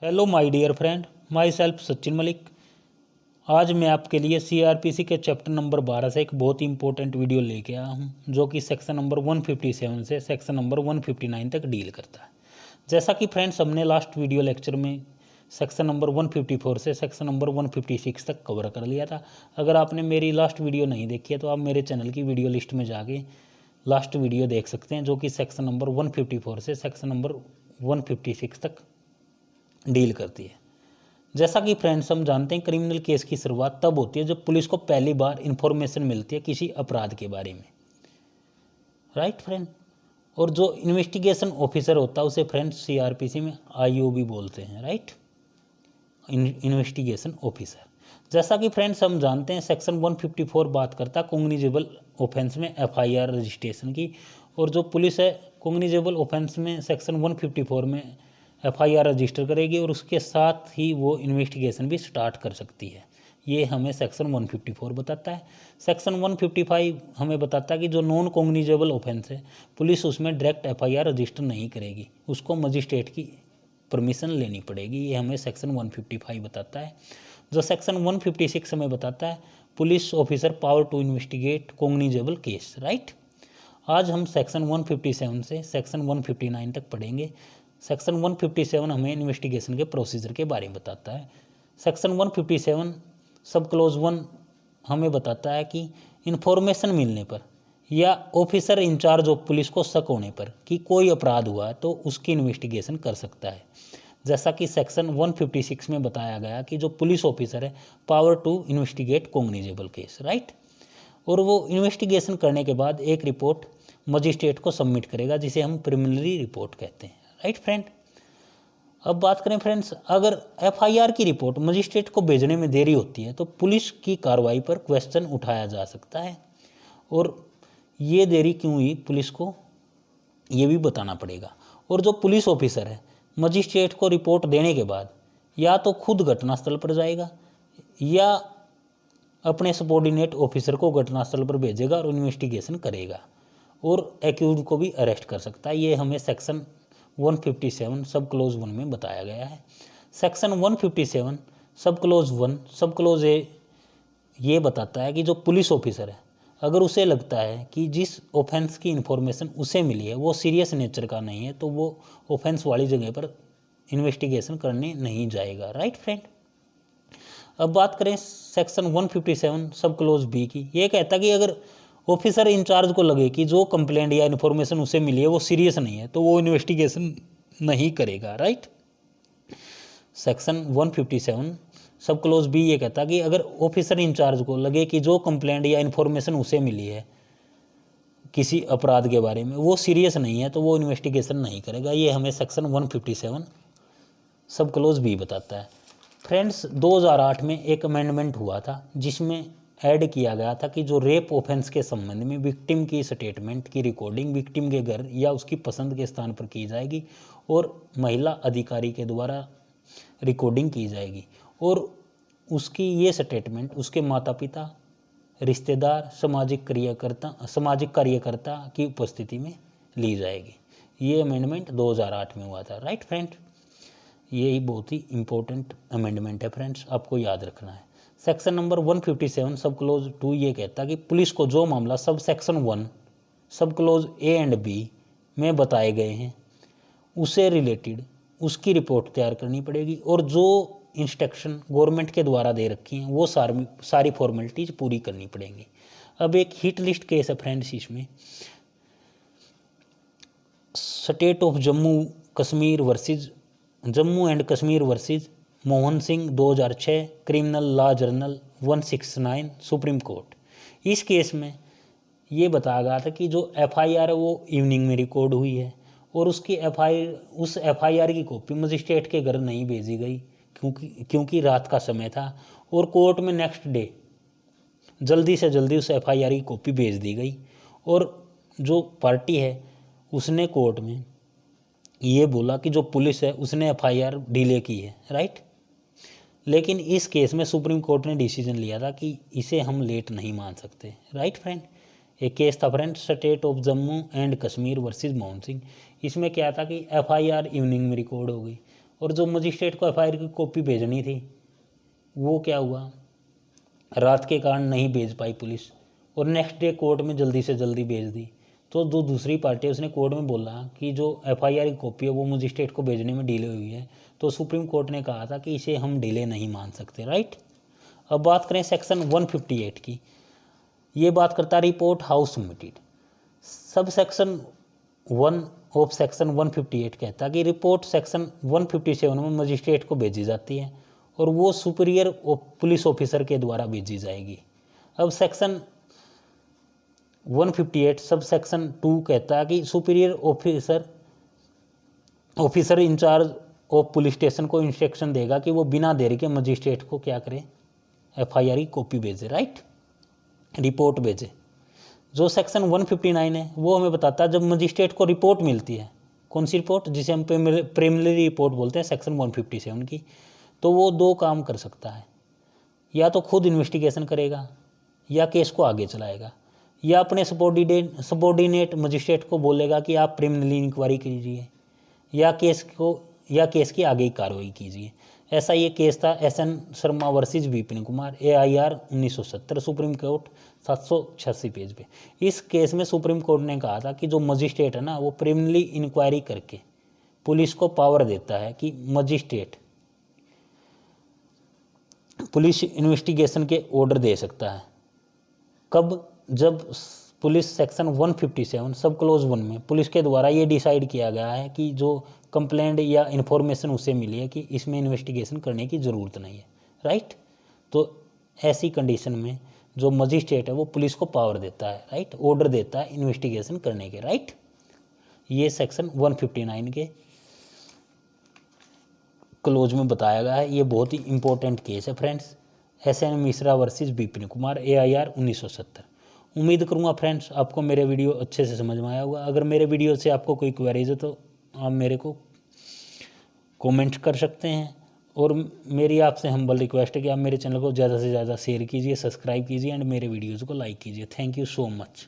Hello my dear friend, myself Sachin Malik. आज मैं आपके लिए सीआरपीसी के चैप्टर नंबर 12 से एक बहुत ही इंपॉर्टेंट वीडियो लेके आया हूँ, जो कि सेक्शन नंबर 157 से सेक्शन नंबर 159 तक डील करता है। जैसा कि फ्रेंड्स हमने लास्ट वीडियो लेक्चर में सेक्शन नंबर 154 से सेक्शन नंबर 156 तक कवर कर लिया था। अगर आपने मेरी लास्ट वीडियो नहीं देखी है तो आप मेरे चैनल की वीडियो लिस्ट में जाके लास्ट वीडियो देख सकते हैं, जो कि सेक्शन नंबर 154 से सेक्शन नंबर 156 तक डील करती है। जैसा कि फ्रेंड्स हम जानते हैं, क्रिमिनल केस की शुरुआत तब होती है जब पुलिस को पहली बार इंफॉर्मेशन मिलती है किसी अपराध के बारे में, राइट फ्रेंड। और जो इन्वेस्टिगेशन ऑफिसर होता है उसे फ्रेंड्स सीआरपीसी में आईओ भी बोलते हैं, राइट, इन्वेस्टिगेशन ऑफिसर। जैसा कि फ्रेंड्स हम जानते हैं, सेक्शन 154 बात करता है कॉग्निजेबल ऑफेंस में एफआईआर रजिस्ट्रेशन की, और जो पुलिस है कॉग्निजेबल ऑफेंस में सेक्शन 154 में एफआईआर रजिस्टर करेगी और उसके साथ ही वो इन्वेस्टिगेशन भी स्टार्ट कर सकती है। ये हमें सेक्शन 154 बताता है। सेक्शन 155 हमें बताता है कि जो नॉन कॉग्निजेबल ऑफेंस है पुलिस उसमें डायरेक्ट एफआईआर रजिस्टर नहीं करेगी, उसको मजिस्ट्रेट की परमिशन लेनी पड़ेगी। ये हमें सेक्शन 155 बताता है। जो सेक्शन 156 हमें बताता है police officer power to investigate cognizable case, right. आज हम सेक्शन 157 से सेक्शन 159 तक पढ़ेंगे। सेक्शन 157 हमें इन्वेस्टिगेशन के प्रोसीजर के बारे में बताता है। सेक्शन 157 सब क्लोज 1 हमें बताता है कि इन्फॉर्मेशन मिलने पर या ऑफिसर इंचार्ज ऑफ पुलिस को शक होने पर कि कोई अपराध हुआ है तो उसकी इन्वेस्टिगेशन कर सकता है। जैसा कि सेक्शन 156 में बताया गया कि जो पुलिस ऑफिसर है power to investigate cognizable case, right. और वो इन्वेस्टिगेशन करने के बाद एक रिपोर्ट मजिस्ट्रेट को सबमिट करेगा, जिसे हम प्रिलिमिनरी रिपोर्ट कहते हैं, राइट फ्रेंड। अब बात करें फ्रेंड्स, अगर एफआईआर की रिपोर्ट मजिस्ट्रेट को भेजने में देरी होती है तो पुलिस की कार्रवाई पर क्वेश्चन उठाया जा सकता है, और ये देरी क्यों हुई पुलिस को ये भी बताना पड़ेगा। और जो पुलिस ऑफिसर है मजिस्ट्रेट को रिपोर्ट देने के बाद या तो खुद घटनास्थल पर जाएगा या अपने सबॉर्डिनेट ऑफिसर को घटनास्थल पर भेजेगा और इन्वेस्टिगेशन करेगा, और एक्यूज को भी अरेस्ट कर सकता है। ये हमें सेक्शन 157 सब क्लोज 1 में बताया गया है। सेक्शन 157 सब क्लोज 1 सब क्लोज ए ये बताता है कि जो पुलिस ऑफिसर है अगर उसे लगता है कि जिस ऑफेंस की इन्फॉर्मेशन उसे मिली है वो सीरियस नेचर का नहीं है तो वो ऑफेंस वाली जगह पर इन्वेस्टिगेशन करने नहीं जाएगा, राइट फ्रेंड। अब बात करें सेक्शन 157 सब क्लोज बी की। ये कहता है कि अगर ऑफिसर इंचार्ज को लगे कि जो कंप्लेंट या इन्फॉर्मेशन उसे मिली है वो सीरियस नहीं है तो वो इन्वेस्टिगेशन नहीं करेगा, राइट। सेक्शन 157 सब क्लोज बी ये कहता है कि अगर ऑफिसर इंचार्ज को लगे कि जो कंप्लेंट या इन्फॉर्मेशन उसे मिली है किसी अपराध के बारे में वो सीरियस नहीं है तो वो इन्वेस्टिगेशन नहीं करेगा। ये हमें सेक्शन 157 सब क्लोज बी बताता है। फ्रेंड्स 2008 में एक अमेंडमेंट हुआ था जिसमें ऐड किया गया था कि जो रेप ऑफेंस के संबंध में विक्टिम की स्टेटमेंट की रिकॉर्डिंग विक्टिम के घर या उसकी पसंद के स्थान पर की जाएगी और महिला अधिकारी के द्वारा रिकॉर्डिंग की जाएगी, और उसकी ये स्टेटमेंट उसके माता पिता, रिश्तेदार, सामाजिक कार्यकर्ता की उपस्थिति में ली जाएगी। ये अमेंडमेंट 2008 में हुआ था, राइट फ्रेंड। ये बहुत ही इंपॉर्टेंट अमेंडमेंट है फ्रेंड्स, आपको याद रखना है। सेक्शन नंबर 157 सब क्लोज 2 ये कहता है कि पुलिस को जो मामला सब सेक्शन 1 सब क्लोज ए एंड बी में बताए गए हैं उसे रिलेटेड उसकी रिपोर्ट तैयार करनी पड़ेगी, और जो इंस्ट्रक्शन गवर्नमेंट के द्वारा दे रखी हैं वो सारी फॉर्मेलिटीज पूरी करनी पड़ेंगी। अब एक हिट लिस्ट केस है फ्रेंड्स, इसमें state of Jammu and Kashmir versus Mohan Singh 2006 criminal law journal 169 supreme court. इस केस में ये बताया गया था कि जो एफआईआर है वो इवनिंग में रिकॉर्ड हुई है और उसकी उस एफआईआर की कॉपी मजिस्ट्रेट के घर नहीं भेजी गई क्योंकि रात का समय था, और कोर्ट में नेक्स्ट डे जल्दी से जल्दी उस एफआईआर की कॉपी भेज दी गई, और जो पार्टी है उसने कोर्ट में ये बोला कि जो पुलिस है उसने एफआईआर डिले की है, राइट। लेकिन इस केस में सुप्रीम कोर्ट ने डिसीजन लिया था कि इसे हम लेट नहीं मान सकते, राइट फ्रेंड। एक केस था friend state of Jammu and Kashmir versus Mohan Singh. इसमें क्या था कि एफआईआर इवनिंग में रिकॉर्ड हो गई और जो मजिस्ट्रेट को एफआईआर की कॉपी भेजनी थी वो क्या हुआ, रात के कारण नहीं भेज पाई पुलिस, और नेक्स्ट डे कोर्ट में जल्दी से जल्दी भेज दी। तो जो दूसरी पार्टी है उसने कोर्ट में बोला कि जो एफआईआर की कॉपी है वो मजिस्ट्रेट को भेजने में डिले हुई है, तो सुप्रीम कोर्ट ने कहा था कि इसे हम डिले नहीं मान सकते, राइट। अब बात करें सेक्शन 158 की, ये बात करता है report house submitted. Sub section 1 of section 158 कहता है कि रिपोर्ट सेक्शन 157 में मजिस्ट्रेट को भेजी जाती है और वो सुपीरियर पुलिस ऑफिसर के द्वारा भेजी जाएगी। अब सेक्शन 158 सब सेक्शन 2 कहता है कि superior officer in-charge of police station को इंस्ट्रक्शन देगा कि वो बिना देरी के मजिस्ट्रेट को क्या करे, एफआईआर की कॉपी भेजे, राइट, रिपोर्ट भेजे। जो सेक्शन 159 है वो हमें बताता है जब मजिस्ट्रेट को रिपोर्ट मिलती है, कौन सी रिपोर्ट, जिसे हम प्रिलिमिनरी रिपोर्ट बोलते हैं सेक्शन 157 की, तो वो दो काम कर सकता है, या तो खुद इन्वेस्टिगेशन करेगा या केस को आगे चलाएगा, या अपने सबॉर्डिनेट मजिस्ट्रेट को बोलेगा कि आप प्रिलिमिनरी इंक्वायरी कीजिए या केस की आगे कार्रवाई कीजिए। ऐसा ये केस था SN Sharma versus Vipin Kumar AIR 1970, supreme court 786 page पे। इस केस में सुप्रीम कोर्ट ने कहा था कि जो मजिस्ट्रेट है ना वो प्रिलिमिनरी इंक्वायरी करके पुलिस को पावर देता है कि मजिस्ट्रेट पुलिस इन्वेस्टिगेशन के ऑर्डर दे सकता है। कब, जब पुलिस सेक्शन 157 सब क्लोज 1 में पुलिस के द्वारा ये डिसाइड किया गया है कि जो कंप्लेंट या इन्फॉर्मेशन उसे मिली है कि इसमें इन्वेस्टिगेशन करने की ज़रूरत नहीं है, राइट। तो ऐसी कंडीशन में जो मजिस्ट्रेट है वो पुलिस को पावर देता है, राइट, ऑर्डर देता है इन्वेस्टिगेशन करने के, राइट। ये सेक्शन 159 के क्लोज में बताया गया है। ये बहुत ही इंपॉर्टेंट केस है friends, SN Mishra versus Vipin Kumar AIR 1970। उम्मीद करूँगा फ्रेंड्स आपको मेरे वीडियो अच्छे से समझ में आया होगा। अगर मेरे वीडियो से आपको कोई क्वेरीज है तो आप मेरे को कमेंट कर सकते हैं, और मेरी आपसे हम्बल रिक्वेस्ट है कि आप मेरे चैनल को ज़्यादा से ज़्यादा शेयर कीजिए, सब्सक्राइब कीजिए एंड मेरे वीडियोज़ को लाइक कीजिए। Thank you so much.